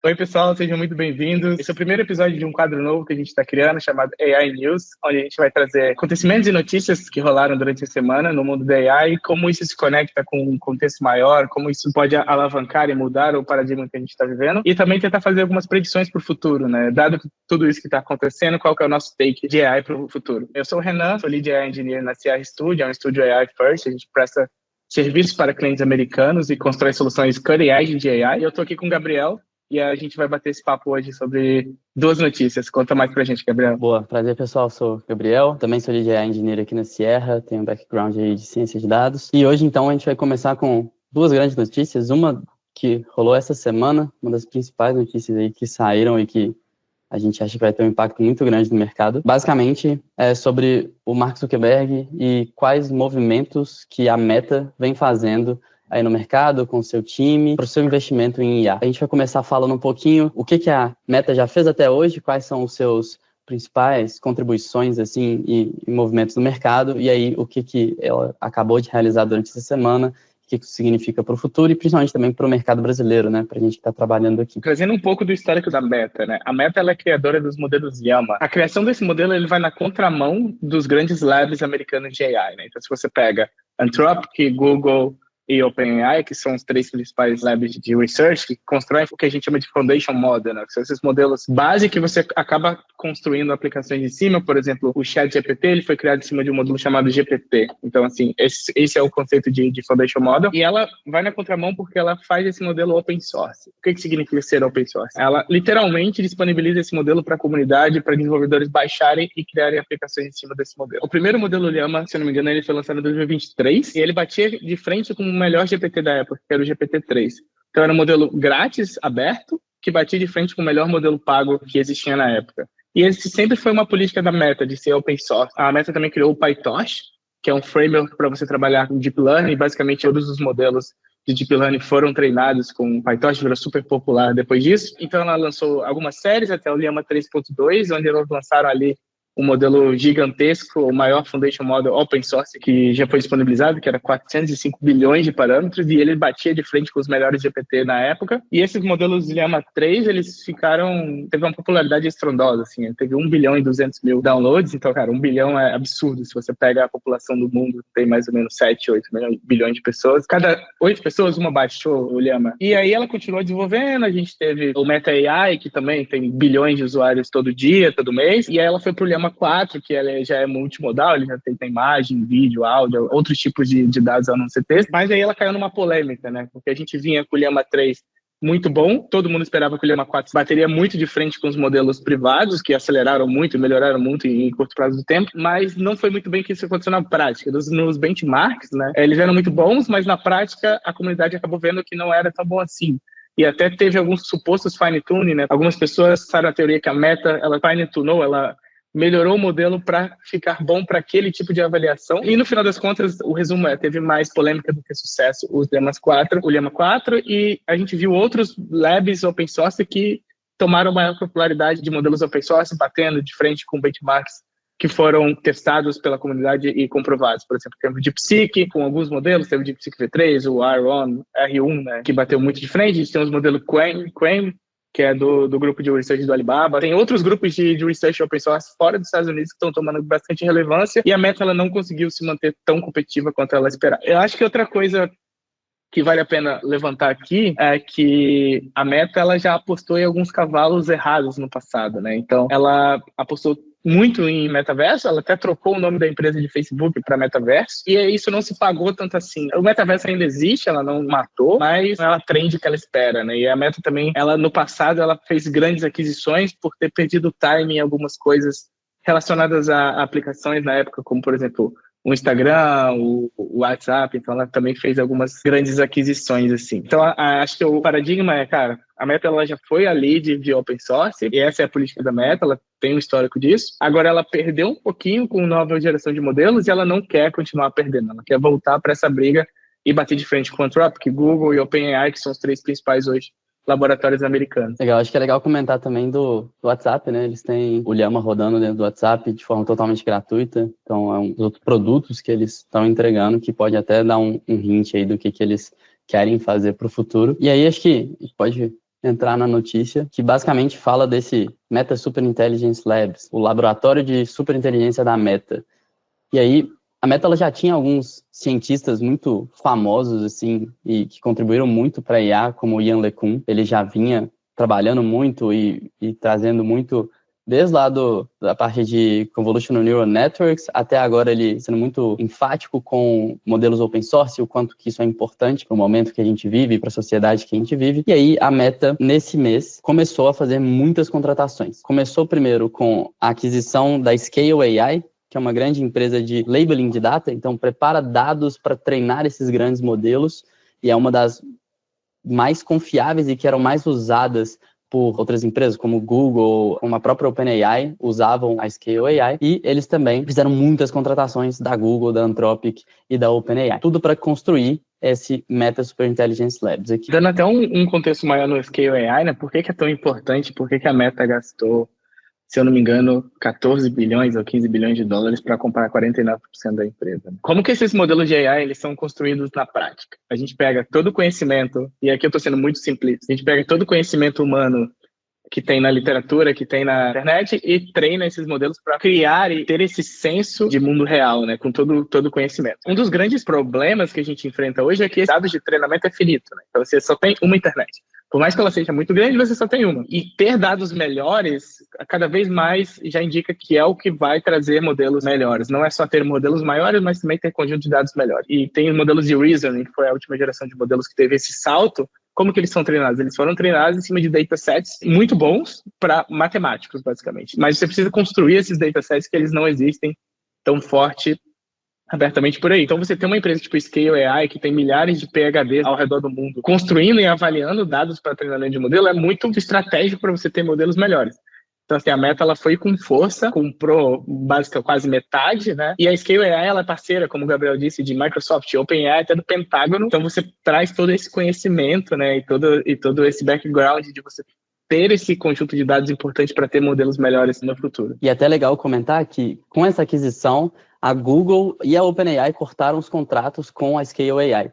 Oi, pessoal, sejam muito bem-vindos. Esse é o primeiro episódio de um quadro novo que a gente está criando, chamado AI News, onde a gente vai trazer acontecimentos e notícias que rolaram durante a semana no mundo da AI, como isso se conecta com um contexto maior, como isso pode alavancar e mudar o paradigma que a gente está vivendo, e também tentar fazer algumas predições para o futuro, né? Dado tudo isso que está acontecendo, qual que é o nosso take de AI para o futuro? Eu sou o Renan, sou Lead AI Engineer na Sierra Studio, é um estúdio AI First, a gente presta serviços para clientes americanos e constrói soluções cutting edge de AI. E eu estou aqui com o Gabriel, e a gente vai bater esse papo hoje sobre duas notícias. Conta mais pra gente, Gabriel. Boa, prazer pessoal, sou o Gabriel, também sou Lead AI Engineer aqui na Sierra, tenho um background aí de ciência de dados. E hoje então a gente vai começar com duas grandes notícias, uma que rolou essa semana, uma das principais notícias aí que saíram e que a gente acha que vai ter um impacto muito grande no mercado. Basicamente é sobre o Mark Zuckerberg e quais movimentos que a Meta vem fazendo aí no mercado, com o seu time, para o seu investimento em IA. A gente vai começar falando um pouquinho o que a Meta já fez até hoje, quais são os seus principais contribuições assim, e movimentos no mercado, e aí o que ela acabou de realizar durante essa semana, o que isso significa para o futuro e principalmente também para o mercado brasileiro, né, para a gente que está trabalhando aqui. Trazendo um pouco do histórico da Meta, né? A Meta ela é criadora dos modelos Llama. A criação desse modelo ele vai na contramão dos grandes labs americanos de AI, né? Então, se você pega Anthropic, Google e OpenAI, que são os três principais labs de research, que constroem o que a gente chama de foundation model, né? Que são esses modelos base que você acaba construindo aplicações em cima. Por exemplo, o ChatGPT ele foi criado em cima de um modelo chamado GPT. Então, assim, esse é o conceito de foundation model. E ela vai na contramão porque ela faz esse modelo open source. O que significa ser open source? Ela literalmente disponibiliza esse modelo para a comunidade, para desenvolvedores baixarem e criarem aplicações em cima desse modelo. O primeiro modelo Llama, se eu não me engano, ele foi lançado em 2023 e ele batia de frente com o melhor GPT da época, que era o GPT-3. Então era um modelo grátis, aberto, que batia de frente com o melhor modelo pago que existia na época. E esse sempre foi uma política da Meta, de ser open source. A Meta também criou o PyTorch, que é um framework para você trabalhar com Deep Learning, e basicamente todos os modelos de Deep Learning foram treinados com o PyTorch, virou super popular depois disso. Então ela lançou algumas séries até o Llama 3.2, onde eles lançaram ali um modelo gigantesco, o maior foundation model open source que já foi disponibilizado, que era 405 bilhões de parâmetros, e ele batia de frente com os melhores GPT na época. E esses modelos Llama 3, eles teve uma popularidade estrondosa, assim, teve 1 bilhão e 200 mil downloads, então, cara, 1 bilhão é absurdo. Se você pega a população do mundo, tem mais ou menos 7, 8 bilhões de pessoas. Cada 8 pessoas, uma baixou o Llama. E aí ela continuou desenvolvendo, a gente teve o Meta AI, que também tem bilhões de usuários todo dia, todo mês, e aí ela foi pro Llama 4, que ele já é multimodal, ele já tem imagem, vídeo, áudio, outros tipos de dados a não ser texto, mas aí ela caiu numa polêmica, né? Porque a gente vinha com o Llama 3 muito bom, todo mundo esperava que o Llama 4 bateria muito de frente com os modelos privados, que aceleraram muito, melhoraram muito em curto prazo do tempo, mas não foi muito bem que isso aconteceu na prática. Nos benchmarks, né? Eles eram muito bons, mas na prática a comunidade acabou vendo que não era tão bom assim. E até teve alguns supostos fine-tuning, né? Algumas pessoas passaram a teoria que a Meta, ela fine-tunou, ela melhorou o modelo para ficar bom para aquele tipo de avaliação. E no final das contas, o resumo teve mais polêmica do que sucesso o Llama 4, e a gente viu outros labs open source que tomaram maior popularidade de modelos open source, batendo de frente com benchmarks que foram testados pela comunidade e comprovados. Por exemplo, teve o DeepSeek com alguns modelos, teve o DeepSeek V3, o R1, né, que bateu muito de frente. A gente tem os modelos Qwen, que é do grupo de research do Alibaba. Tem outros grupos de research open source fora dos Estados Unidos que estão tomando bastante relevância, e a Meta ela não conseguiu se manter tão competitiva quanto ela esperava. Eu acho que outra coisa que vale a pena levantar aqui é que a Meta ela já apostou em alguns cavalos errados no passado, né? Então, ela apostou muito em metaverso, ela até trocou o nome da empresa de Facebook para metaverso, e isso não se pagou tanto assim. O metaverso ainda existe, ela não matou, mas não é a trend que ela espera, né? E a Meta também, ela no passado, ela fez grandes aquisições por ter perdido time em algumas coisas relacionadas a aplicações na época, como, por exemplo, o Instagram, o WhatsApp. Então ela também fez algumas grandes aquisições, assim. Então acho que o paradigma é, cara, a Meta ela já foi a lead de open source, e essa é a política da Meta, ela tem um histórico disso. Agora ela perdeu um pouquinho com nova geração de modelos e ela não quer continuar perdendo, ela quer voltar para essa briga e bater de frente com o Anthropic, Google e OpenAI, que são os três principais hoje laboratórios americanos. Legal, acho que é legal comentar também do WhatsApp, né? Eles têm o Llama rodando dentro do WhatsApp de forma totalmente gratuita, então é um dos outros produtos que eles estão entregando que pode até dar um hint aí do que eles querem fazer para o futuro. E aí acho que a gente pode entrar na notícia, que basicamente fala desse Meta Superintelligence Labs, o laboratório de superinteligência da Meta. E aí, a Meta ela já tinha alguns cientistas muito famosos, assim, e que contribuíram muito para a IA, como o Ian LeCun. Ele já vinha trabalhando muito e trazendo muito, desde lá da parte de Convolutional Neural Networks, até agora ele sendo muito enfático com modelos open source, o quanto que isso é importante para o momento que a gente vive, para a sociedade que a gente vive. E aí, a Meta, nesse mês, começou a fazer muitas contratações. Começou primeiro com a aquisição da Scale AI, que é uma grande empresa de labeling de data, então prepara dados para treinar esses grandes modelos, e é uma das mais confiáveis e que eram mais usadas por outras empresas, como o Google, como a própria OpenAI, usavam a Scale AI, e eles também fizeram muitas contratações da Google, da Anthropic e da OpenAI. Tudo para construir esse Meta Superintelligence Labs aqui. Dando até um contexto maior no Scale AI, né? Por que é tão importante? Por que a Meta gastou, se eu não me engano, 14 bilhões ou 15 bilhões de dólares para comprar 49% da empresa? Como que esses modelos de AI eles são construídos na prática? A gente pega todo o conhecimento, e aqui eu estou sendo muito simplista, a gente pega todo o conhecimento humano que tem na literatura, que tem na internet, e treina esses modelos para criar e ter esse senso de mundo real, né, com todo o conhecimento. Um dos grandes problemas que a gente enfrenta hoje é que esse dados de treinamento é finito, né? Então você só tem uma internet. Por mais que ela seja muito grande, você só tem uma. E ter dados melhores, cada vez mais, já indica que é o que vai trazer modelos melhores. Não é só ter modelos maiores, mas também ter conjunto de dados melhores. E tem os modelos de reasoning, que foi a última geração de modelos que teve esse salto. Como que eles são treinados? Eles foram treinados em cima de datasets muito bons para matemáticos, basicamente. Mas você precisa construir esses datasets que eles não existem tão forte abertamente por aí. Então você tem uma empresa tipo Scale AI, que tem milhares de PhDs ao redor do mundo, construindo e avaliando dados para treinamento de modelo, é muito estratégico para você ter modelos melhores. Então, assim, a Meta ela foi com força, comprou quase metade, né? E a Scale AI ela é parceira, como o Gabriel disse, de Microsoft, OpenAI, até do Pentágono. Então, você traz todo esse conhecimento, né? E todo esse background de você ter esse conjunto de dados importante para ter modelos melhores no futuro. E é até legal comentar que, com essa aquisição, a Google e a OpenAI cortaram os contratos com a Scale AI,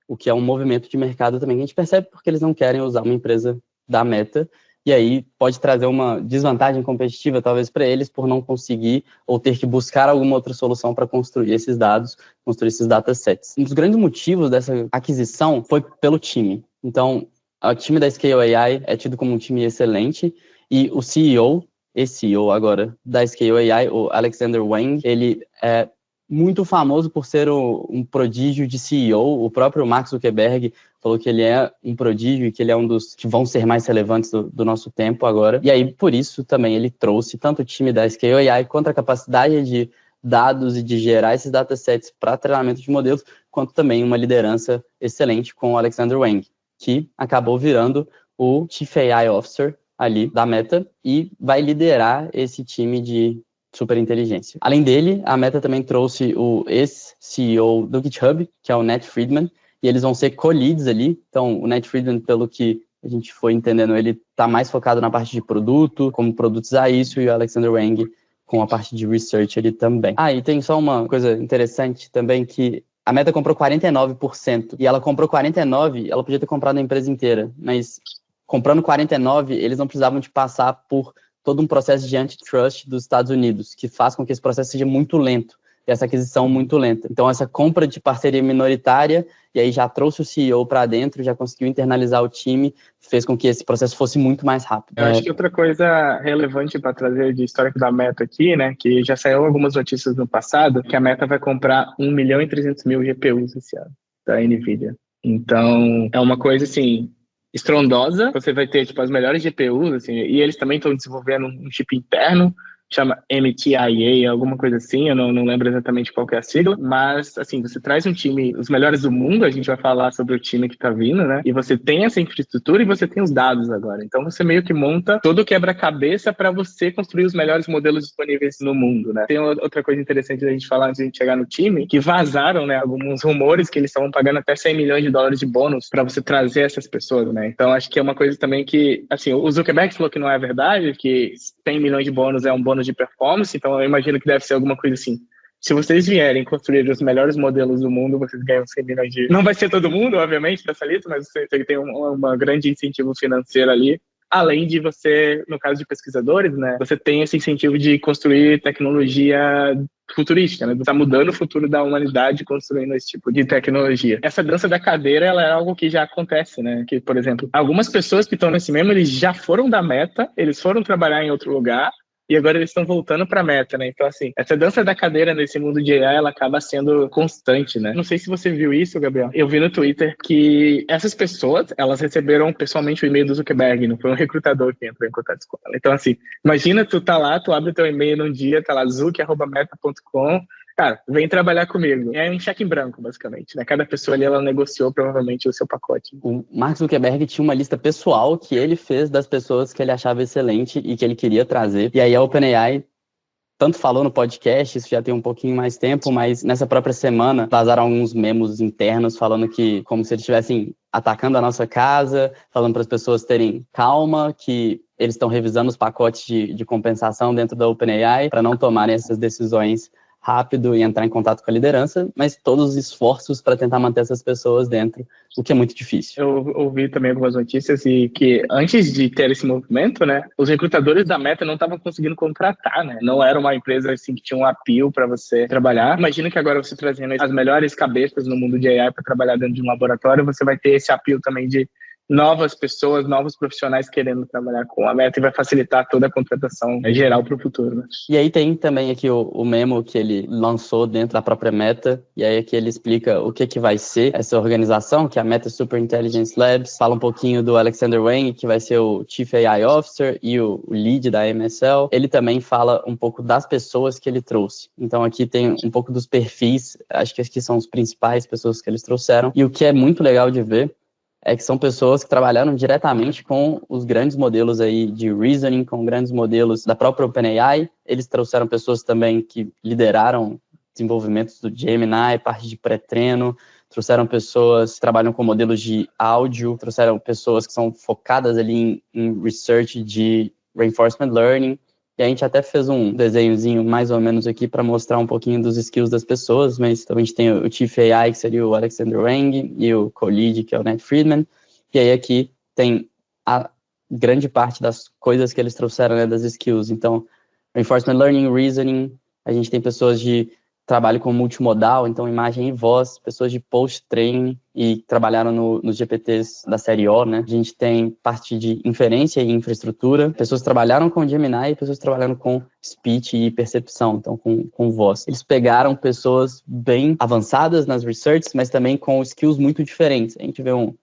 o que é um movimento de mercado também que a gente percebe porque eles não querem usar uma empresa da Meta, e aí pode trazer uma desvantagem competitiva, talvez, para eles, por não conseguir ou ter que buscar alguma outra solução para construir esses dados, construir esses datasets. Um dos grandes motivos dessa aquisição foi pelo time. Então, o time da Scale AI é tido como um time excelente, e o CEO, esse CEO agora, da Scale AI, o Alexander Wang, ele é muito famoso por ser um prodígio de CEO. O próprio Mark Zuckerberg falou que ele é um prodígio e que ele é um dos que vão ser mais relevantes do nosso tempo agora. E aí, por isso, também ele trouxe tanto o time da Scale AI quanto a capacidade de dados e de gerar esses datasets para treinamento de modelos, quanto também uma liderança excelente com o Alexander Wang, que acabou virando o Chief AI Officer ali da Meta e vai liderar esse time de superinteligência. Além dele, a Meta também trouxe o ex-CEO do GitHub, que é o Nat Friedman, e eles vão ser co-leads ali. Então, o Nat Friedman, pelo que a gente foi entendendo, ele está mais focado na parte de produto, como produtizar isso, e o Alexander Wang com a parte de research ali também. E tem só uma coisa interessante também, que a Meta comprou 49%, e ela comprou 49%, ela podia ter comprado a empresa inteira, mas comprando 49%, eles não precisavam de passar por todo um processo de antitrust dos Estados Unidos, que faz com que esse processo seja muito lento, e essa aquisição muito lenta. Então, essa compra de parceria minoritária, e aí já trouxe o CEO para dentro, já conseguiu internalizar o time, fez com que esse processo fosse muito mais rápido. Eu acho que outra coisa relevante para trazer de histórico da Meta aqui, né, que já saiu algumas notícias no passado, que a Meta vai comprar 1.300.000 GPUs esse ano, da NVIDIA. Então, é uma coisa, assim, estrondosa. Você vai ter, tipo, as melhores GPUs, assim, e eles também estão desenvolvendo um chip interno, chama MTIA, alguma coisa assim, eu não lembro exatamente qual que é a sigla, mas, assim, você traz um time, os melhores do mundo, a gente vai falar sobre o time que tá vindo, né, e você tem essa infraestrutura e você tem os dados agora, então você meio que monta todo o quebra-cabeça para você construir os melhores modelos disponíveis no mundo, né. Tem outra coisa interessante da gente falar antes de a gente chegar no time, que vazaram, né, alguns rumores que eles estavam pagando até $100 milhões de bônus para você trazer essas pessoas, né, então acho que é uma coisa também que, assim, o Zuckerberg falou que não é verdade, que 100 milhões de bônus é um bônus de performance, então eu imagino que deve ser alguma coisa assim, se vocês vierem construir os melhores modelos do mundo, vocês ganham 100 milhões de... Não vai ser todo mundo, obviamente, dessa lista, mas você tem uma grande incentivo financeiro ali. Além de você, no caso de pesquisadores, né, você tem esse incentivo de construir tecnologia futurística, né? Você está mudando o futuro da humanidade construindo esse tipo de tecnologia. Essa dança da cadeira, ela é algo que já acontece, né? Que, por exemplo, algumas pessoas que estão nesse mesmo, eles já foram da Meta, eles foram trabalhar em outro lugar, e agora eles estão voltando para a Meta, né? Então, assim, essa dança da cadeira nesse mundo de AI, ela acaba sendo constante, né? Não sei se você viu isso, Gabriel. Eu vi no Twitter que essas pessoas, elas receberam pessoalmente o e-mail do Zuckerberg, não foi um recrutador que entrou em contato com ela. Então, assim, imagina tu tá lá, tu abre teu e-mail num dia, tá lá, zuc@meta.com, cara, vem trabalhar comigo. É um cheque em branco, basicamente, né? Cada pessoa ali, ela negociou provavelmente o seu pacote. O Mark Zuckerberg tinha uma lista pessoal que ele fez das pessoas que ele achava excelente e que ele queria trazer. E aí a OpenAI tanto falou no podcast, isso já tem um pouquinho mais tempo, mas nessa própria semana vazaram alguns memos internos falando que, como se eles estivessem atacando a nossa casa, falando para as pessoas terem calma, que eles estão revisando os pacotes de compensação dentro da OpenAI para não tomarem essas decisões rápido e entrar em contato com a liderança, mas todos os esforços para tentar manter essas pessoas dentro, o que é muito difícil. Eu ouvi também algumas notícias e que antes de ter esse movimento, né, os recrutadores da Meta não estavam conseguindo contratar, né? Não era uma empresa assim que tinha um appeal para você trabalhar. Imagina que agora você trazendo as melhores cabeças no mundo de AI para trabalhar dentro de um laboratório, você vai ter esse appeal também de novas pessoas, novos profissionais querendo trabalhar com a Meta e vai facilitar toda a contratação geral para o futuro, né? E aí tem também aqui o memo que ele lançou dentro da própria Meta, e aí aqui ele explica o que vai ser essa organização, que é a Meta Super Intelligence Labs, fala um pouquinho do Alexander Wang, que vai ser o Chief AI Officer e o lead da MSL. Ele também fala um pouco das pessoas que ele trouxe. Então aqui tem um pouco dos perfis, acho que aqui são os principais pessoas que eles trouxeram, e o que é muito legal de ver é que são pessoas que trabalharam diretamente com os grandes modelos aí de reasoning, com grandes modelos da própria OpenAI. Eles trouxeram pessoas também que lideraram desenvolvimentos do Gemini, parte de pré-treino, trouxeram pessoas que trabalham com modelos de áudio, trouxeram pessoas que são focadas ali em research de reinforcement learning. E a gente até fez um desenhozinho mais ou menos aqui para mostrar um pouquinho dos skills das pessoas, mas então a gente tem o Chief AI, que seria o Alexander Wang, e o Co-Lead, que é o Ned Friedman. E aí aqui tem a grande parte das coisas que eles trouxeram, né, das skills. Então, Reinforcement Learning, Reasoning, a gente tem pessoas de trabalho com multimodal, então imagem e voz, pessoas de post-training e trabalharam nos GPTs da série O, né? A gente tem parte de inferência e infraestrutura, pessoas que trabalharam com Gemini e pessoas que trabalharam com speech e percepção, então com voz. Eles pegaram pessoas bem avançadas nas research, mas também com skills muito diferentes. A gente vê um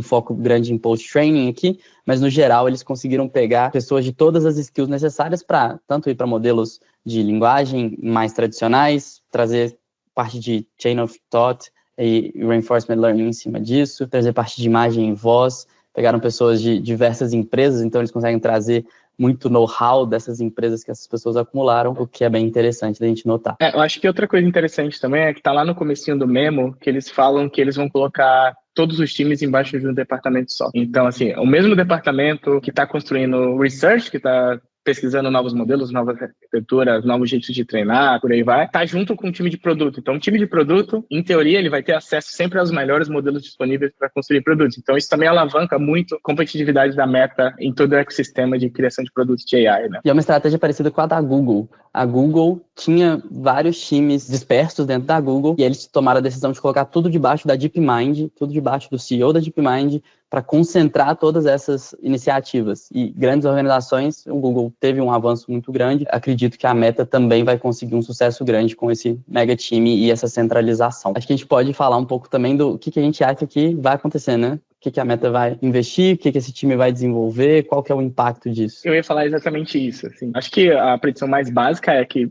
foco grande em post-training aqui, mas no geral eles conseguiram pegar pessoas de todas as skills necessárias para tanto ir para modelos de linguagem mais tradicionais, trazer parte de chain of thought e reinforcement learning em cima disso, trazer parte de imagem e voz, pegaram pessoas de diversas empresas, então eles conseguem trazer muito know-how dessas empresas que essas pessoas acumularam, o que é bem interessante da gente notar. Eu acho que outra coisa interessante também é que tá lá no comecinho do memo que eles falam que eles vão colocar todos os times embaixo de um departamento só. Então, assim, o mesmo departamento que está construindo research, que está pesquisando novos modelos, novas arquiteturas, novos jeitos de treinar, por aí vai, tá junto com o time de produto. Então, o time de produto, em teoria, ele vai ter acesso sempre aos melhores modelos disponíveis para construir produtos. Então, isso também alavanca muito a competitividade da Meta em todo o ecossistema de criação de produtos de AI, né? E é uma estratégia parecida com a da Google. A Google tinha vários times dispersos dentro da Google e eles tomaram a decisão de colocar tudo debaixo da DeepMind, tudo debaixo do CEO da DeepMind, para concentrar todas essas iniciativas. E grandes organizações, o Google teve um avanço muito grande. Acredito que a Meta também vai conseguir um sucesso grande com esse mega time e essa centralização. Acho que a gente pode falar um pouco também do que a gente acha que vai acontecer, né? O que a Meta vai investir, o que esse time vai desenvolver, qual que é o impacto disso? Eu ia falar exatamente isso. Assim. Acho que a predição mais básica é que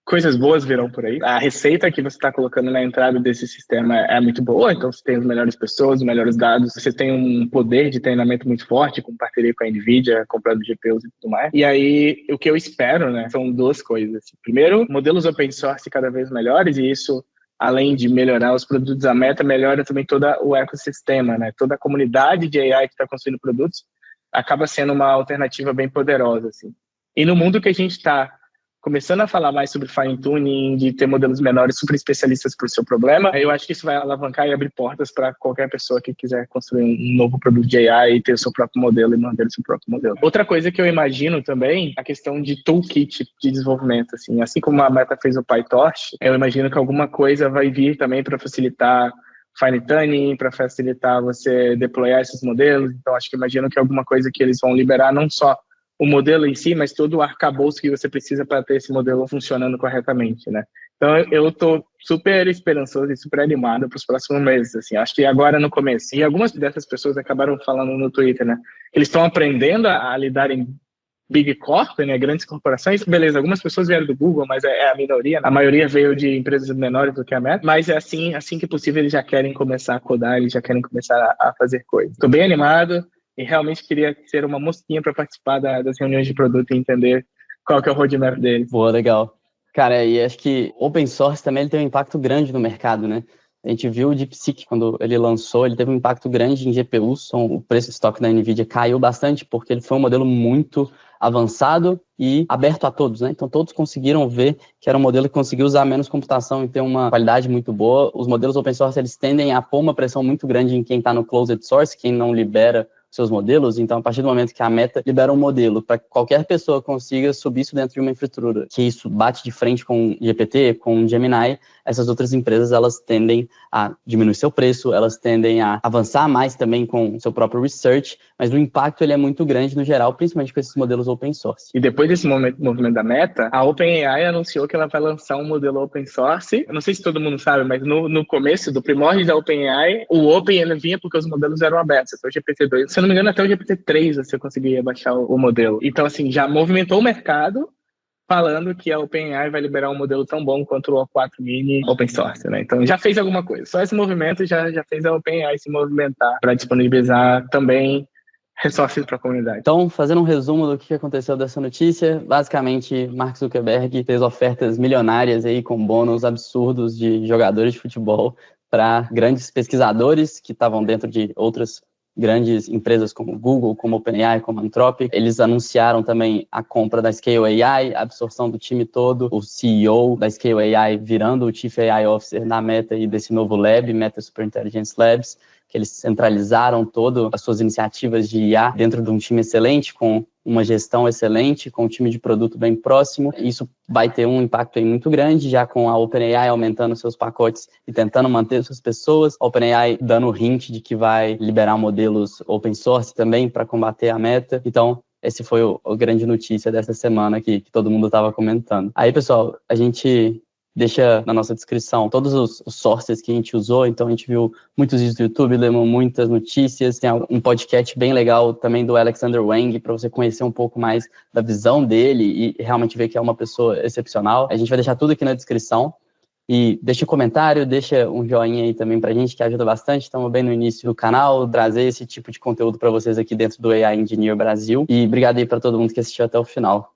coisas boas virão por aí. A receita que você está colocando na entrada desse sistema é muito boa, então você tem as melhores pessoas, os melhores dados, você tem um poder de treinamento muito forte, com parceria com a NVIDIA, comprando GPUs e tudo mais. E aí, o que eu espero, né, são duas coisas. Primeiro, modelos open source cada vez melhores, e isso, além de melhorar os produtos da Meta, melhora também todo o ecossistema, né? Toda a comunidade de AI que está construindo produtos acaba sendo uma alternativa bem poderosa, assim. E no mundo que a gente está, começando a falar mais sobre fine tuning, de ter modelos menores super especialistas para o seu problema, eu acho que isso vai alavancar e abrir portas para qualquer pessoa que quiser construir um novo produto de AI e ter o seu próprio modelo e manter o seu próprio modelo. Outra coisa que eu imagino também, a questão de toolkit de desenvolvimento, assim como a Meta fez o PyTorch, eu imagino que alguma coisa vai vir também para facilitar fine tuning, para facilitar você deployar esses modelos. Então, acho que imagino que alguma coisa que eles vão liberar não só o modelo em si, mas todo o arcabouço que você precisa para ter esse modelo funcionando corretamente, né? Então, eu estou super esperançoso e super animado para os próximos meses, assim. Acho que agora no começo. E algumas dessas pessoas acabaram falando no Twitter, né? Eles estão aprendendo a lidar em Big Corp, né, grandes corporações, beleza, algumas pessoas vieram do Google, mas é a minoria, a maioria veio de empresas menores do que a Meta, mas é assim que possível eles já querem começar a codar, eles já querem começar a fazer coisas. Estou bem animado e realmente queria ser uma mosquinha para participar das reuniões de produto e entender qual que é o roadmap deles. Boa, legal. Cara, e acho que open source também ele tem um impacto grande no mercado, né? A gente viu o DeepSeek, quando ele lançou, ele teve um impacto grande em GPUs, o preço de estoque da NVIDIA caiu bastante, porque ele foi um modelo muito avançado e aberto a todos, né? Então todos conseguiram ver que era um modelo que conseguiu usar menos computação e ter uma qualidade muito boa. Os modelos open source, eles tendem a pôr uma pressão muito grande em quem está no closed source, quem não libera seus modelos. Então, a partir do momento que a Meta libera um modelo para que qualquer pessoa consiga subir isso dentro de uma infraestrutura, que isso bate de frente com o GPT, com o Gemini, essas outras empresas, elas tendem a diminuir seu preço, elas tendem a avançar mais também com o seu próprio research, mas o impacto ele é muito grande no geral, principalmente com esses modelos open source. E depois desse movimento da Meta, a OpenAI anunciou que ela vai lançar um modelo open source. Eu não sei se todo mundo sabe, mas no começo, do primórdio da OpenAI, o Open ele vinha porque os modelos eram abertos. Então, o GPT-2, se eu não me engano, até o GPT-3 você conseguia baixar o modelo. Então, assim, já movimentou o mercado, falando que a OpenAI vai liberar um modelo tão bom quanto o O4 Mini open source, né? Então já fez alguma coisa. Só esse movimento já fez a OpenAI se movimentar para disponibilizar também resources para a comunidade. Então, fazendo um resumo do que aconteceu dessa notícia, basicamente, Mark Zuckerberg fez ofertas milionárias aí com bônus absurdos de jogadores de futebol para grandes pesquisadores que estavam dentro de outras grandes empresas como Google, como OpenAI, como Anthropic. Eles anunciaram também a compra da Scale AI, a absorção do time todo, o CEO da Scale AI virando o Chief AI Officer da Meta e desse novo lab, Meta Superintelligence Labs, que eles centralizaram todas as suas iniciativas de IA dentro de um time excelente, com uma gestão excelente, com um time de produto bem próximo. Isso vai ter um impacto aí muito grande, já com a OpenAI aumentando seus pacotes e tentando manter suas pessoas. A OpenAI dando o hint de que vai liberar modelos open source também para combater a Meta. Então, esse foi a grande notícia dessa semana que todo mundo estava comentando. Aí, pessoal, a gente deixa na nossa descrição todos os sources que a gente usou. Então, a gente viu muitos vídeos do YouTube, lemos muitas notícias. Tem um podcast bem legal também do Alexander Wang, para você conhecer um pouco mais da visão dele e realmente ver que é uma pessoa excepcional. A gente vai deixar tudo aqui na descrição. E deixa um comentário, deixa um joinha aí também pra gente, que ajuda bastante. Estamos bem no início do canal, trazer esse tipo de conteúdo para vocês aqui dentro do AI Engineer Brasil. E obrigado aí para todo mundo que assistiu até o final.